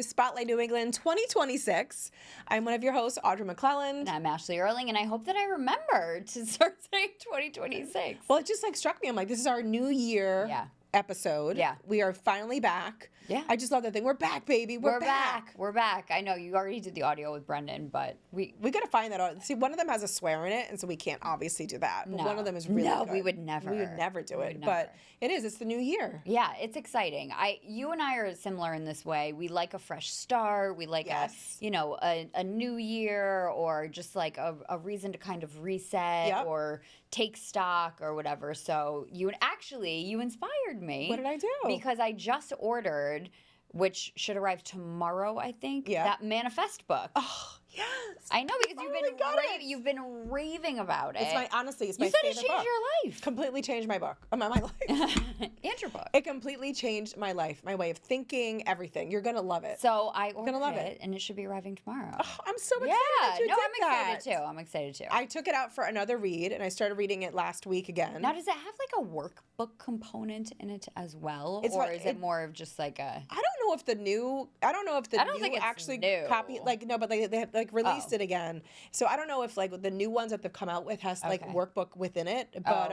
to Spotlight New England 2026. I'm one of your hosts, Audra McClellan. And I'm Ashley Erling, and I hope that I remember to start saying 2026. Well, it just struck me. I'm like, this is our new year episode. Yeah. We are finally back. Yeah. I just love that thing. We're back, baby. We're back. We're back. I know you already did the audio with Brendan, but we got to find that audio. See, one of them has a swear in it, and so we can't obviously do that. But one of them is really good. we would never. We would never do it. But it is. It's the new year. Yeah, it's exciting. You and I are similar in this way. We like a fresh start. We like a new year, or just like a reason to kind of reset or take stock or whatever. So you inspired me. What did I do? Because I just ordered, which should arrive tomorrow, I think, that Manifest book. Oh, yes. I know, because you've been raving about it. It's my favorite book. You said it changed your life. Completely changed my book. My life. And your book. It completely changed my life, my way of thinking, everything. You're going to love it. So I ordered it, and it should be arriving tomorrow. Oh, I'm so excited that you did that. I'm excited too. I took it out for another read, and I started reading it last week again. Now, does it have like a workbook component in it as well? Is it more of just like a... I don't know if the new actually new. But they have released it again. So I don't know if the new ones that they've come out with has workbook within it. But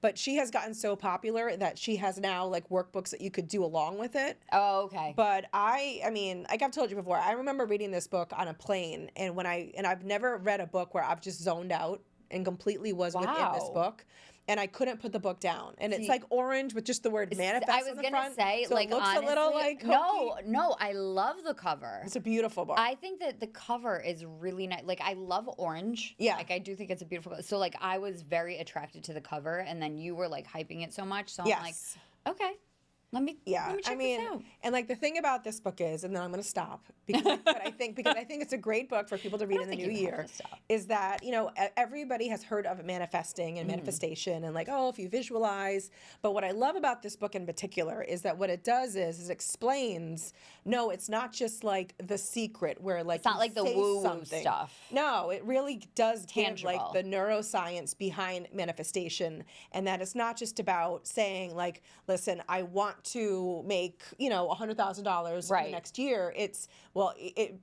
but she has gotten so popular that she has now workbooks that you could do along with it. Oh, okay. But I mean, like I've told you before, I remember reading this book on a plane, and I've never read a book where I've just zoned out and completely was within this book. And I couldn't put the book down. And it's like orange with just the word manifest on the front. I was going to say, so it looks honestly, a little hokey. No, I love the cover. It's a beautiful book. I think that the cover is really nice. I love orange. Yeah. I do think it's a beautiful color. So, I was very attracted to the cover, and then you were, hyping it so much. So I'm like, okay. Let me check this out. And the thing about this book is, and then I'm going to stop because I think it's a great book for people to read in the new year. Is that everybody has heard of manifesting and manifestation and if you visualize. But what I love about this book in particular is that what it does is it explains. No, it's not just the secret where it's not like the woo stuff. No, it really does tangible. Give the neuroscience behind manifestation, and that it's not just about saying listen, I want to make $100,000 the next year. It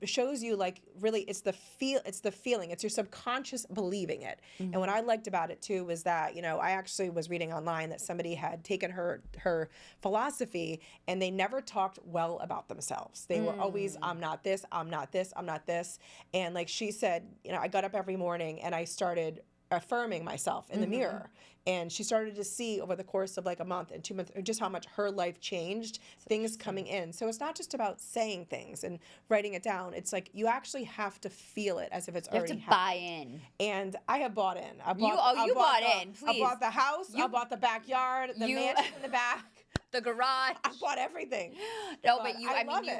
shows you really it's the feeling, it's your subconscious believing it. And what I liked about it too was that I actually was reading online that somebody had taken her philosophy and they never talked well about themselves. They were always, I'm not this, I'm not this, I'm not this. And she said, I got up every morning and I started affirming myself in the mirror. And she started to see over the course of a month and 2 months just how much her life changed, things coming in. So it's not just about saying things and writing it down. It's you actually have to feel it as if it's already happened. You have to buy in. And I have bought in. You bought in, please. I bought the house. I bought the backyard, the mansion in the back. The garage. I bought everything. No, but you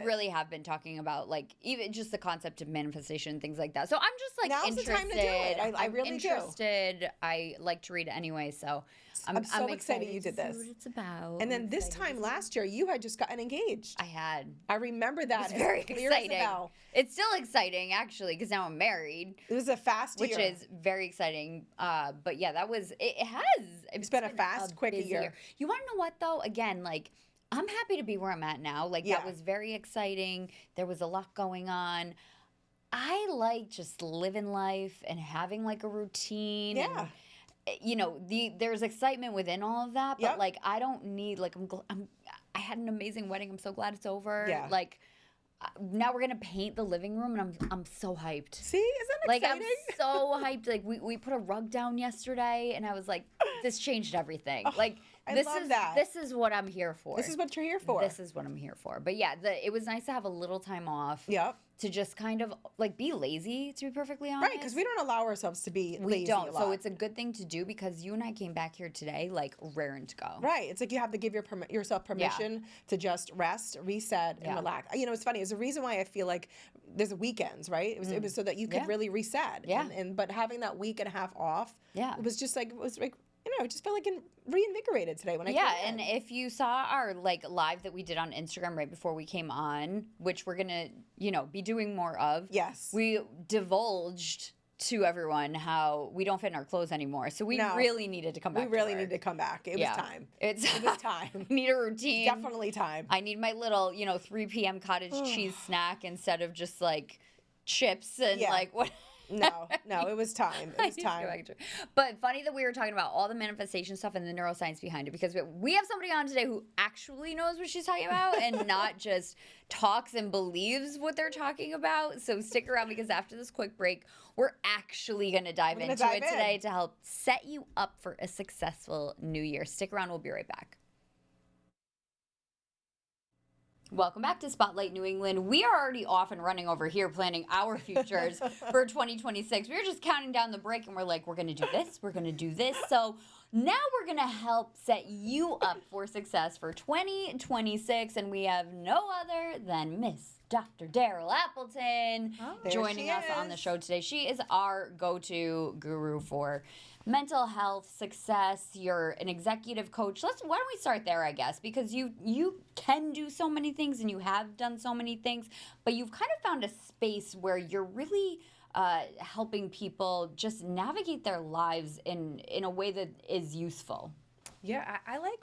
really have been talking about even just the concept of manifestation, things like that. So I'm just now's interested. The time to do it. I really interested. I like to read anyway, so I'm so excited you did this. What it's about. And then this time last year, you had just gotten engaged. I had. I remember that. It's very exciting. It's still exciting actually because now I'm married. It was a fast year, which is very exciting. But yeah, that was. It's been a fast, quick year. You want to know what though? Again, I'm happy to be where I'm at now. That was very exciting. There was a lot going on. I like just living life and having a routine. Yeah. And, there's excitement within all of that, but I don't need I had an amazing wedding. I'm so glad it's over. Yeah. Now we're gonna paint the living room, and I'm so hyped. See, isn't it exciting? I'm so hyped. We put a rug down yesterday, and I was like, this changed everything. I love that. This is what I'm here for. This is what you're here for. This is what I'm here for. But yeah, it was nice to have a little time off. Yep. To just kind of be lazy, to be perfectly honest. Right, because we don't allow ourselves to be lazy. We don't. So it's a good thing to do because you and I came back here today raring to go. Right. It's you have to give yourself permission to just rest, reset, and relax. It's funny. It's the reason why I feel there's weekends, right? It was so that you could really reset. Yeah. But having that week and a half off, it was just I just felt reinvigorated today when I came in. And if you saw our live that we did on Instagram right before we came on, which we're gonna be doing more of. Yes. We divulged to everyone how we don't fit in our clothes anymore. So we really needed to come back. We really needed to come back. It was time. It was time. I need a routine. Definitely time. I need my little, 3 p.m. cottage cheese snack instead of just like chips and like what. No, it was time. It was time. But funny that we were talking about all the manifestation stuff and the neuroscience behind it, because we have somebody on today who actually knows what she's talking about and not just talks and believes what they're talking about. So stick around, because after this quick break, we're actually going to dive into it today to help set you up for a successful new year. Stick around. We'll be right back. Welcome back to Spotlight New England. We are already off and running over here planning our futures for 2026. We were just counting down the break and we're like, we're going to do this, we're going to do this. So now we're going to help set you up for success for 2026. And we have no other than Miss Dr. Daryl Appleton joining us on the show today. She is our go-to guru for mental health, success. You're an executive coach. Why don't we start there, I guess, because you can do so many things and you have done so many things, but you've kind of found a space where you're really helping people just navigate their lives in a way that is useful. Yeah, I like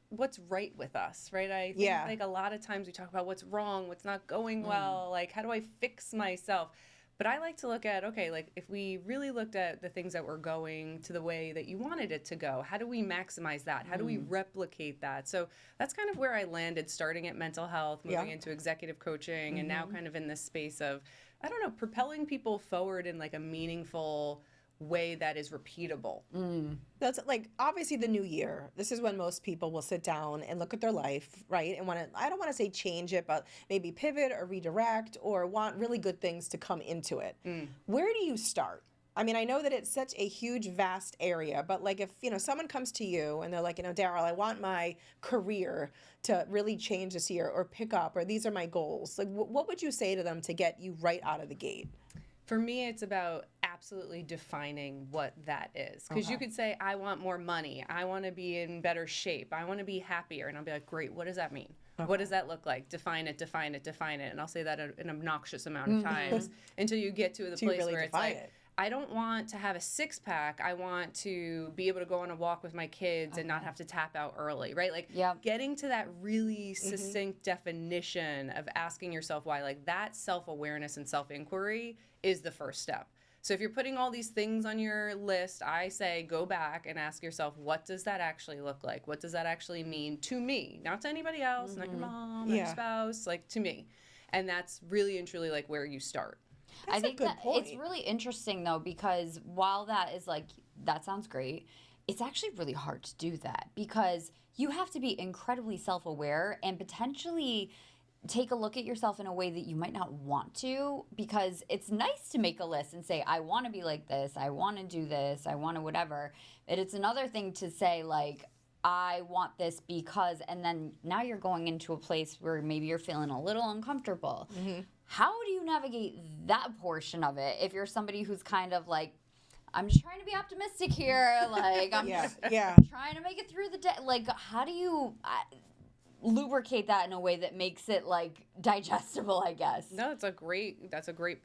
what's right with us, right? I think like a lot of times we talk about what's wrong, what's not going well, like how do I fix myself? But I like to look at, okay, like if we really looked at the things that were going to the way that you wanted it to go, how do we maximize that? How do we replicate that? So that's kind of where I landed, starting at mental health, moving into executive coaching, and now kind of in this space of, I don't know, propelling people forward in like a meaningful way that is repeatable. That's like obviously the new year. This is when most people will sit down and look at their life, right? And I don't want to say change it, but maybe pivot or redirect or want really good things to come into it. Where do you start? I mean, I know that it's such a huge, vast area, but like if, someone comes to you and they're like, Daryl, I want my career to really change this year or pick up, or these are my goals. Like, what would you say to them to get you right out of the gate? For me, it's about absolutely defining what that is. Because you could say, I want more money. I want to be in better shape. I want to be happier. And I'll be like, great, what does that mean? What does that look like? Define it, define it, define it. And I'll say that an obnoxious amount of times until you get to the place really where it's like, I don't want to have a six-pack. I want to be able to go on a walk with my kids and not have to tap out early, right? Like getting to that really succinct definition of asking yourself why, like that self-awareness and self-inquiry is the first step. So if you're putting all these things on your list, I say go back and ask yourself, what does that actually look like? What does that actually mean to me? Not to anybody else, not your mom, not your spouse, like to me. And that's really and truly like where you start. I think that it's really interesting though, because while that is like, that sounds great, it's actually really hard to do that because you have to be incredibly self-aware and potentially take a look at yourself in a way that you might not want to, because it's nice to make a list and say, I want to be like this, I want to do this, I want to whatever. But it's another thing to say like, I want this because, and then now you're going into a place where maybe you're feeling a little uncomfortable. How do you navigate that portion of it if you're somebody who's kind of like, I'm just trying to be optimistic here, like I'm just trying to make it through the day. Like, how do you lubricate that in a way that makes it like digestible, I guess? No, that's a great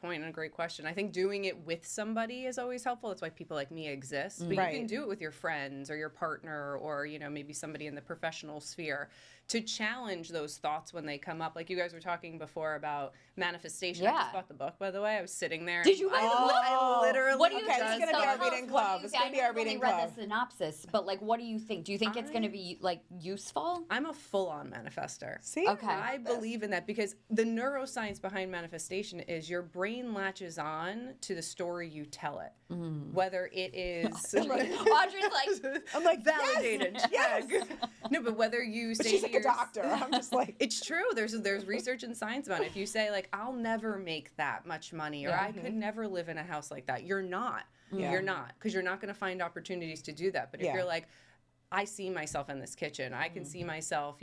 point and a great question. I think doing it with somebody is always helpful. That's why people like me exist. But you can do it with your friends or your partner or, maybe somebody in the professional sphere to challenge those thoughts when they come up. Like you guys were talking before about manifestation. I just bought the book, by the way. I was sitting there. Did you? I literally. What do you think? It's going to be our reading club. It's going to be our reading club. I read the synopsis, but like, what do you think? Do you think it's going to be like useful? I'm a full-on manifester. See? Okay. I believe in that because the neuroscience behind manifestation is your brain latches on to the story you tell it. Whether it is Audrey's like, I'm like validated. Yes. No, but whether you say she's like a doctor. I'm just like, it's true. There's research and science about it. If you say like, I'll never make that much money, or I could never live in a house like that, you're not. You're not, because you're not going to find opportunities to do that. But if you're like, I see myself in this kitchen, I can see myself,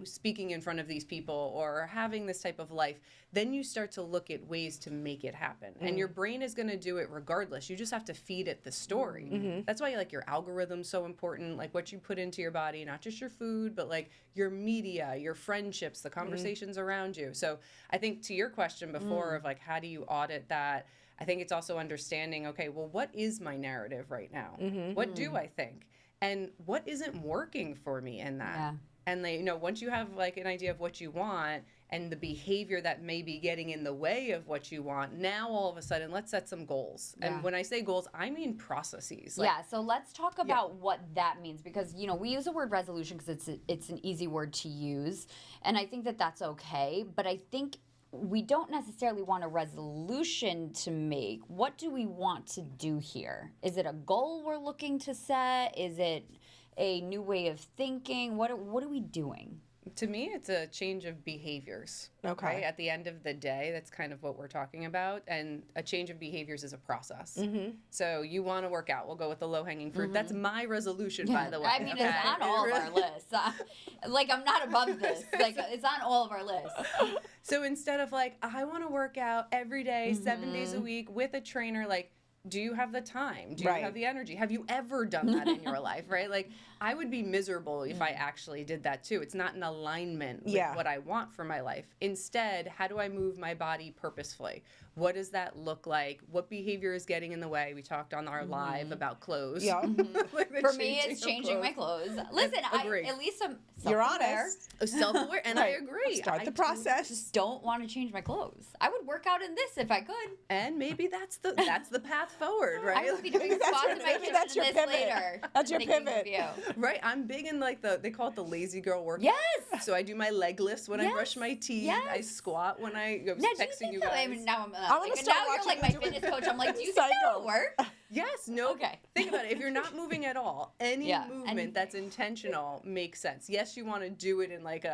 speaking in front of these people or having this type of life, then you start to look at ways to make it happen. And your brain is going to do it regardless. You just have to feed it the story. That's why like your algorithm's so important, like what you put into your body, not just your food, but like your media, your friendships, the conversations around you. So I think to your question before of like, how do you audit that? I think it's also understanding, okay, well, what is my narrative right now? What do I think? And what isn't working for me in that? Yeah. And they, once you have like an idea of what you want and the behavior that may be getting in the way of what you want, now all of a sudden, let's set some goals. And when I say goals, I mean processes. Like, so let's talk about what that means, because, we use the word resolution because it's an easy word to use. And I think that that's okay. But I think we don't necessarily want a resolution to make. What do we want to do here? Is it a goal we're looking to set? Is it a new way of thinking? What are we doing? To me, it's a change of behaviors. Okay. Right? At the end of the day, that's kind of what we're talking about. And a change of behaviors is a process. So you want to work out. We'll go with the low-hanging fruit. That's my resolution, by the way. I mean, it's on all of our lists. Like, I'm not above this. Like, it's on all of our lists. So instead of like, I want to work out every day, 7 days a week with a trainer, like, do you have the time? Do you have the energy? Have you ever done that in your life, right? Like, I would be miserable if I actually did that too. It's not in alignment with what I want for my life. Instead, how do I move my body purposefully? What does that look like? What behavior is getting in the way? We talked on our live about clothes. Yeah. Like for me, it's changing my clothes. Listen, at least I'm You're honest. Self-aware, and I agree. Start the process. Just don't want to change my clothes. I would work out in this if I could. And maybe that's the path forward, right? I would be doing squats in my kitchen that's your this pivot. later. That's your thinking pivot. of you. Right, I'm big in like they call it the lazy girl workout. Yes. So I do my leg lifts when I brush my teeth. Yes. I squat when I was Now, do you texting think you that, guys. I mean, now I'm gonna start now you're like my watching you fitness coach. I'm like, do you think that would work? Yes, no. Okay. Think about it. If you're not moving at all, any movement that's intentional makes sense. Yes, you want to do it in like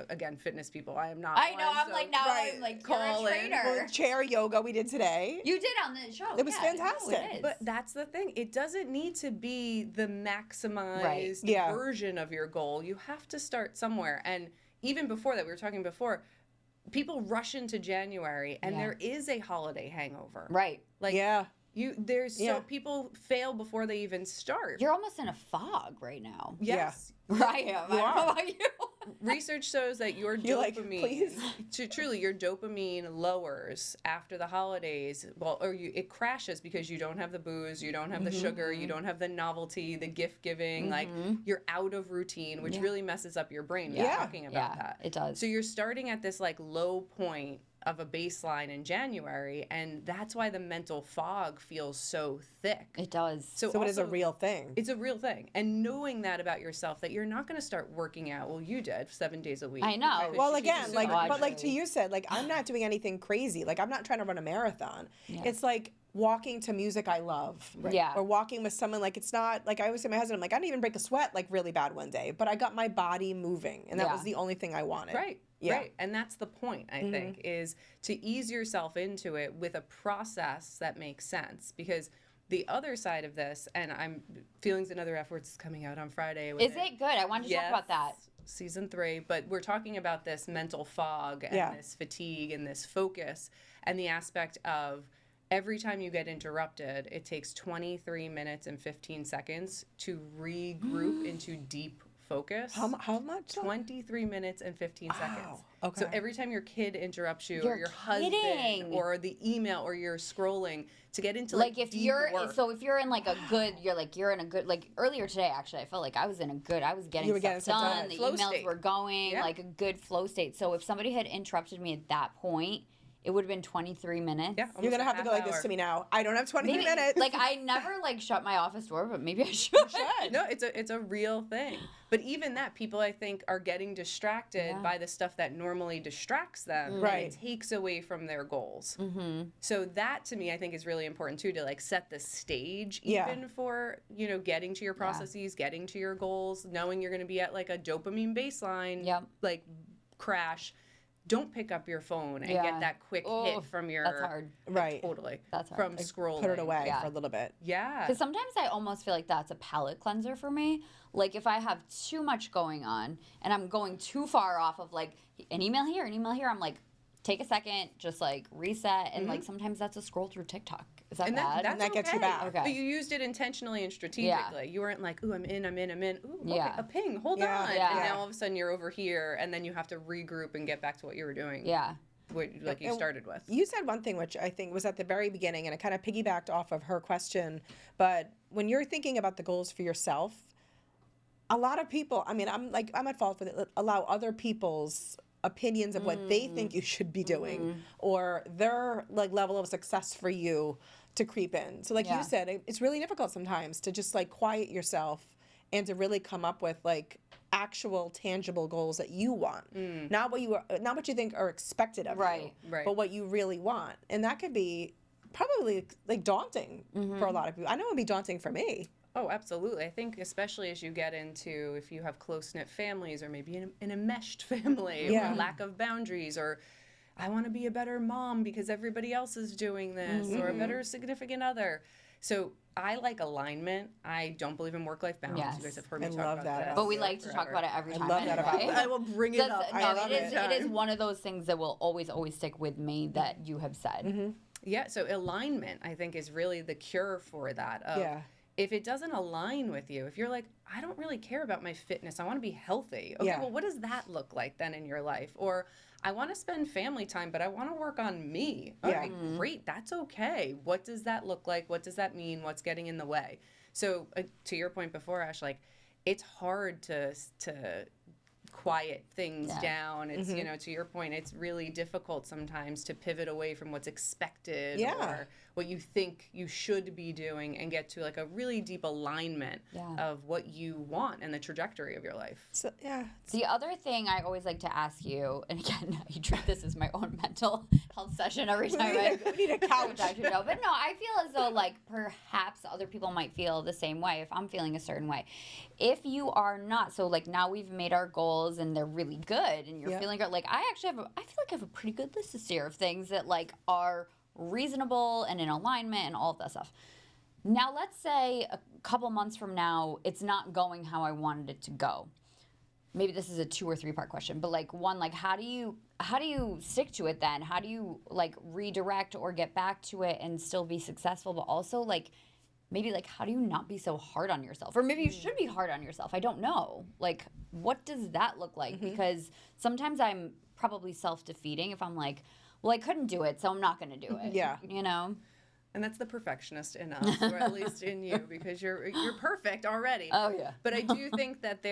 again, fitness people. I am not. I know. I'm like, now I'm like, you're a trainer. Well, chair yoga we did today. You did on the show. It was fantastic. No, it is. But that's the thing. It doesn't need to be the maximized version of your goal. You have to start somewhere. And even before that, we were talking before, people rush into January and there is a holiday hangover. Right. Like, so people fail before they even start. You're almost in a fog right now. Yes. I am. I don't know about you. Research shows that your dopamine, truly your dopamine lowers after the holidays. Well, it crashes because you don't have the booze, you don't have the sugar, you don't have the novelty, the gift giving. Like, you're out of routine, which really messes up your brain. We're talking about that. It does. So you're starting at this like low point of a baseline in January, and that's why the mental fog feels so thick. It does. So it is a real thing. It's a real thing. And knowing that about yourself, that you're not going to start working out. Well, you did 7 days a week. I know. Well, again, like, but like to you said, like, I'm not doing anything crazy. Like, I'm not trying to run a marathon. It's like walking to music I love. Yeah. Or walking with someone, like, it's not, like, I always say to my husband, I'm like, I didn't even break a sweat, like, really bad one day. But I got my body moving. And that was the only thing I wanted. Right. Yeah. Right. And that's the point, I think, is to ease yourself into it with a process that makes sense. Because the other side of this, and Feelings and Other F Words is coming out on Friday. Is it good? I wanted to talk about that. Season 3, but we're talking about this mental fog and this fatigue and this focus and the aspect of every time you get interrupted, it takes 23 minutes and 15 seconds to regroup into deep focus. How much? 23 minutes and 15 seconds. Okay. So every time your kid interrupts you, or your husband, or the email, or you're scrolling, to get into like if deep you're work. So if you're in like a good, you're in a good, like earlier today actually, I felt like I was getting stuff done. The emails were going, like a good flow state. So if somebody had interrupted me at that point, it would have been 23 minutes. Yeah, you're going to have to go like this to me now. I don't have 23 minutes. Like, I never, like, shut my office door, but maybe I should. No, it's a real thing. But even that, people, I think, are getting distracted by the stuff that normally distracts them. Right. And it takes away from their goals. So that, to me, I think is really important, too, to, like, set the stage even for, getting to your processes, getting to your goals, knowing you're going to be at, like, a dopamine baseline, like, crash. Don't pick up your phone and get that quick hit from your... That's hard. Right. Totally. That's hard. From scrolling. Put it away for a little bit. Yeah. Because sometimes I almost feel like that's a palate cleanser for me. Like, if I have too much going on and I'm going too far off of, like, an email here, I'm like, take a second, just, like, reset. And, like, sometimes that's a scroll through TikTok. Is that bad? And that gets you back. Okay. But you used it intentionally and strategically. You weren't like, ooh, I'm in. Ooh, okay, a ping, hold on. Yeah. And now all of a sudden you're over here, and then you have to regroup and get back to what you were doing. Yeah. like you started with. You said one thing which I think was at the very beginning, and it kind of piggybacked off of her question. But when you're thinking about the goals for yourself, a lot of people, I mean, I'm at fault for it, allow other people's opinions of what they think you should be doing or their like level of success for you to creep in. So like you said, it's really difficult sometimes to just like quiet yourself and to really come up with like actual tangible goals that you want, not what you think are expected of you, but what you really want. And that could be probably like daunting for a lot of people. I know it would be daunting for me. Oh, absolutely. I think especially as you get into, if you have close-knit families or maybe in a meshed family or lack of boundaries, or I want to be a better mom because everybody else is doing this, or a better significant other. So I like alignment. I don't believe in work-life balance. Yes. You guys have heard me I talk love about that. this. But we like to talk about it every time. I love that about it. I will bring it up. It is one of those things that will always stick with me that you have said. Yeah, so alignment, I think, is really the cure for that. If it doesn't align with you, if you're like, I don't really care about my fitness, I want to be healthy. Okay, well, what does that look like then in your life? Or I want to spend family time, but I want to work on me. Okay, great, that's okay. What does that look like? What does that mean? What's getting in the way? So to your point before, Ash, like, it's hard to quiet things down. It's, you know, to your point, it's really difficult sometimes to pivot away from what's expected or what you think you should be doing and get to like a really deep alignment of what you want and the trajectory of your life. So, The other thing I always like to ask you, and again, you treat this as my own mental health session every time we need a couch. But no, I feel as though like perhaps other people might feel the same way if I'm feeling a certain way. If you are not, so like now we've made our goals and they're really good and you're feeling good. Like I feel like I have a pretty good list this year of things that like are reasonable and in alignment and all of that stuff. Now let's say a couple months from now it's not going how I wanted it to go. Maybe this is a 2 or 3 part question, but like one, like how do you stick to it then? How do you like redirect or get back to it and still be successful, but also like maybe like how do you not be so hard on yourself? Or maybe you should be hard on yourself. I don't know. Like what does that look like? Because sometimes I'm probably self-defeating if I'm like, well, I couldn't do it, so I'm not going to do it. You know? And that's the perfectionist in us, or at least in you, because you're perfect already. Oh, yeah. But I do think that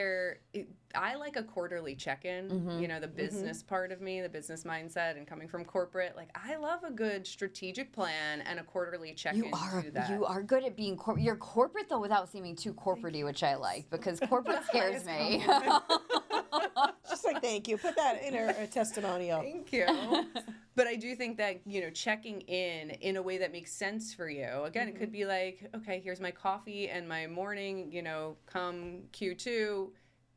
I like a quarterly check-in, you know, the business part of me, the business mindset, and coming from corporate. Like, I love a good strategic plan and a quarterly check-in to that. You are good at being corporate. You're corporate, though, without seeming too corporate-y, which I like, because corporate scares me. Just like, thank you. Put that in her testimonial. Thank you. But I do think that, you know, checking in a way that makes sense for you. Again, it could be like, okay, here's my coffee and my morning, you know, come Q2,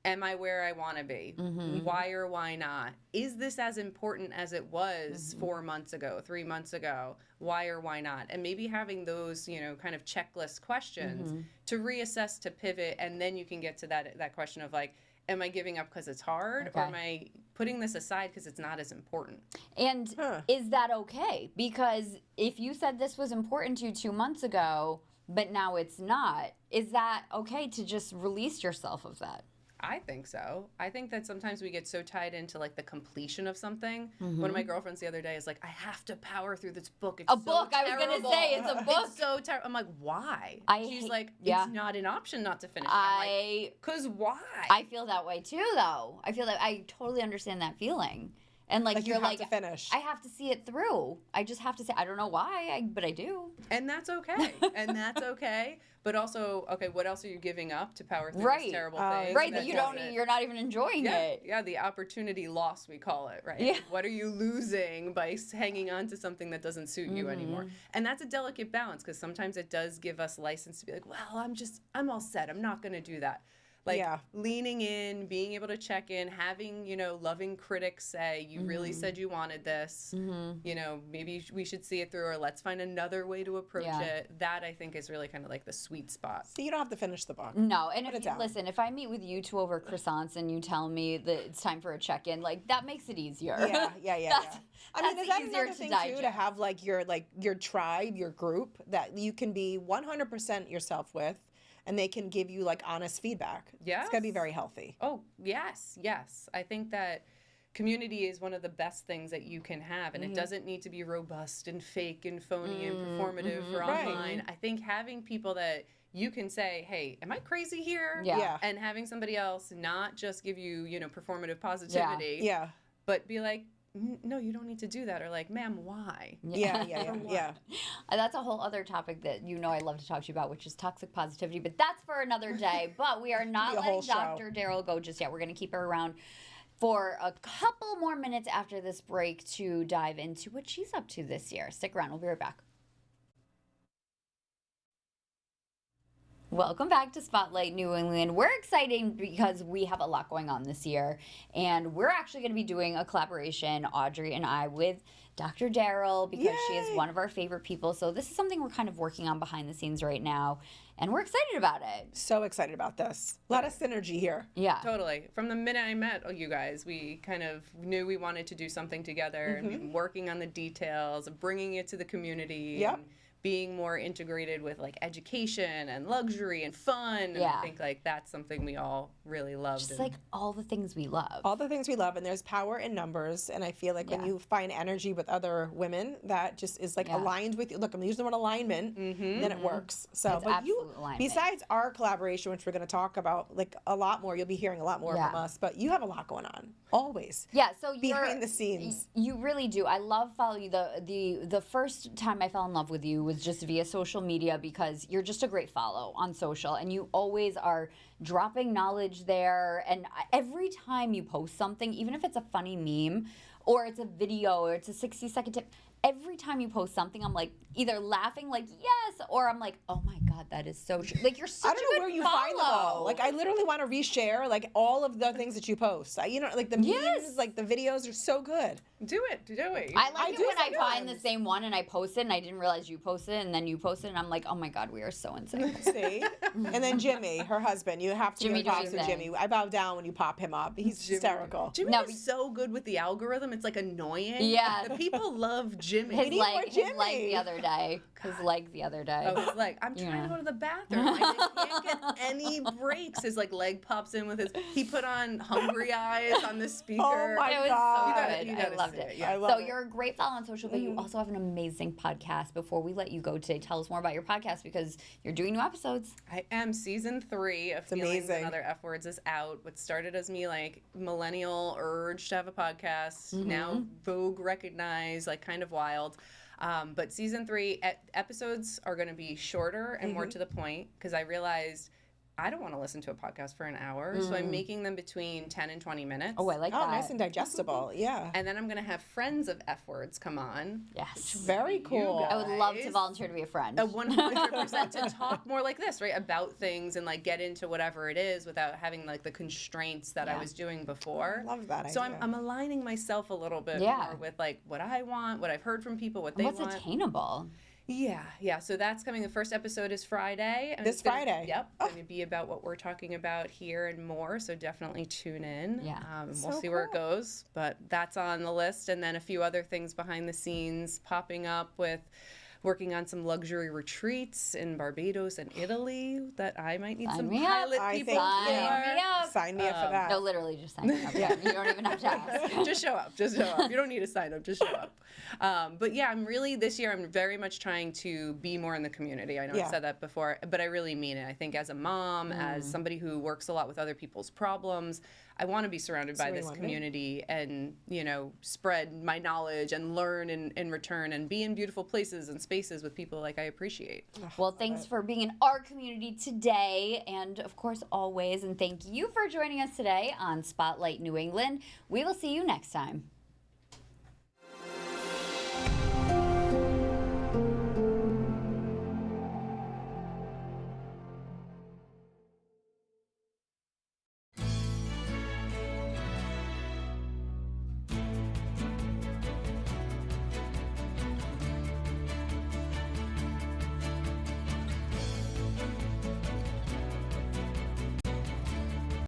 am I where I want to be? Why or why not? Is this as important as it was 4 months ago, 3 months ago? Why or why not? And maybe having those, you know, kind of checklist questions to reassess, to pivot, and then you can get to that question of like, am I giving up because it's hard, or am I putting this aside because it's not as important? And is that okay? Because if you said this was important to you 2 months ago, but now it's not, is that okay to just release yourself of that? I think so. I think that sometimes we get so tied into like the completion of something. One of my girlfriends the other day is like, I have to power through this book. It's a book. I was going to say, it's a book. It's so terrible. I'm like, why? She's like, yeah. It's not an option not to finish it. I'm like, 'cause why? I feel that way too, though. I feel like I totally understand that feeling. And like you're like, to finish. I have to see it through. I just have to say, I don't know why, but I do. And that's okay. And that's okay. But also, okay, what else are you giving up to power through this terrible thing? Right, that you're not even enjoying it. Yeah, the opportunity loss, we call it, right? Yeah. What are you losing by hanging on to something that doesn't suit you anymore? And that's a delicate balance, because sometimes it does give us license to be like, well, I'm all set. I'm not going to do that. Like leaning in, being able to check in, having, you know, loving critics say, you really said you wanted this, you know, maybe we should see it through, or let's find another way to approach it. That I think is really kind of like the sweet spot. So you don't have to finish the book. No, and listen, if I meet with you two over croissants and you tell me that it's time for a check-in, like that makes it easier. Yeah. I mean, is that another thing too, to have like your tribe, your group that you can be 100% yourself with, and they can give you like honest feedback. Yeah, it's gotta be very healthy. Oh, yes. I think that community is one of the best things that you can have, and it doesn't need to be robust and fake and phony and performative for online. I think having people that you can say, hey, am I crazy here? And having somebody else not just give you, performative positivity, but be like, no, you don't need to do that. Or like, ma'am, why? Yeah. That's a whole other topic that I love to talk to you about, which is toxic positivity. But that's for another day. But we are not letting Dr. Daryl go just yet. We're going to keep her around for a couple more minutes after this break to dive into what she's up to this year. Stick around. We'll be right back. Welcome back to Spotlight New England. We're excited because we have a lot going on this year, and we're actually going to be doing a collaboration, Audrey and I, with Dr. Daryl, because she is one of our favorite people. So this is something we're kind of working on behind the scenes right now, and we're excited about it. So excited about this. A lot of synergy here. Yeah. Totally. From the minute I met you guys, we kind of knew we wanted to do something together, and we've been working on the details of bringing it to the community. And being more integrated with like education and luxury and fun. And I think like that's something we all really love. Just like all the things we love. All the things we love. And there's power in numbers. And I feel like when you find energy with other women that just is like aligned with you. Look, I'm using the word alignment, then it works. So, it's but alignment. Besides our collaboration, which we're going to talk about like a lot more, you'll be hearing a lot more from us, but you have a lot going on. Always. Yeah. So behind the scenes. You really do. I love following you. The first time I fell in love with you was just via social media, because you're just a great follow on social, and you always are dropping knowledge there. And every time you post something, even if it's a funny meme or it's a video or it's a 60-second tip, every time you post something, I'm like either laughing like yes, or I'm like, oh my god, that is so true. Like you're such a good follow. I don't know where you find them all. Like I literally want to reshare like all of the things that you post. Like the memes, like the videos are so good. Do it. I like it when I find the same one and I post it and I didn't realize you posted it, and then you posted it and I'm like, oh my god, we are so insane. See? And then Jimmy, her husband, you have to Jimmy give props to Jimmy. I bow down when you pop him up. He's hysterical. Jimmy is so good with the algorithm. It's like annoying. Yeah. The people love Jimmy. His leg the other day. Oh, his leg. I'm trying to go to the bathroom. I can't get any breaks. His like leg pops in with his. He put on Hungry Eyes on the speaker. Oh my god! So good. I loved it. Yeah. So you're a great follow on social, but you also have an amazing podcast. Before we let you go today, tell us more about your podcast, because you're doing new episodes. I am. Season 3 of Feelings and Other F Words is out. What started as me like millennial urge to have a podcast, now Vogue recognized, like kind of wild. But season 3 episodes are going to be shorter and more to the point, because I realized I don't want to listen to a podcast for an hour, so I'm making them between 10 and 20 minutes. Oh, I like that. Oh, nice and digestible. Yeah. And then I'm going to have friends of F Words come on. Yes. Very cool. I would love to volunteer to be a friend. 100% to talk more like this, right? About things and like get into whatever it is without having like the constraints that I was doing before. I love that idea. So I'm aligning myself a little bit more with like what I want, what I've heard from people, what they want. What's attainable. Yeah. So that's coming. The first episode is Friday. And Friday. Yep. It's going to be about what we're talking about here and more. So definitely tune in. Yeah. We'll see where it goes. But that's on the list. And then a few other things behind the scenes popping up with working on some luxury retreats in Barbados and Italy that I might need some pilot people for. Sign me up for that. No, literally just sign me up. You don't even have to ask. Just show up. You don't need to sign up. Just show up. But yeah, this year I'm very much trying to be more in the community. I know I've said that before, but I really mean it. I think as a mom, as somebody who works a lot with other people's problems, I want to be surrounded by this community and, spread my knowledge and learn in return and be in beautiful places and spaces with people like I appreciate. Well, thanks for being in our community today, and of course always, and thank you for joining us today on Spotlight New England. We will see you next time.